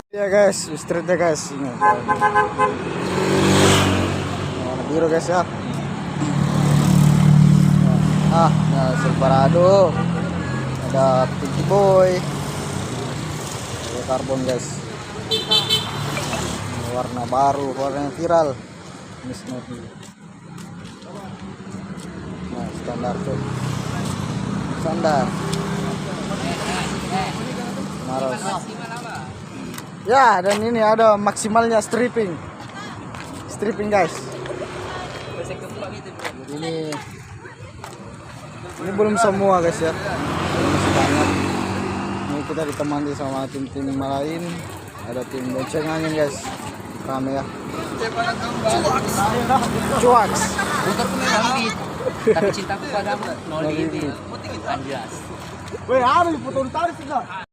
Ya guys, streetnya guys. Ini warna biru guys ya. Nah Silverado, ada Pinky Boy, ada Carbon guys. Ini warna baru, warna yang viral. Ini Snoopy. Nah standar tuh, standar. Maros. Ya, dan ini ada maksimalnya stripping guys. Ini belum semua guys ya, masih banyak. Ini kita ditemani sama tim-tim lain, ada tim bonceng angin guys, rame ya. Cuaks. Tapi cintaku padamu nol limit. Anjas. Weh, ada foto tarik sudah.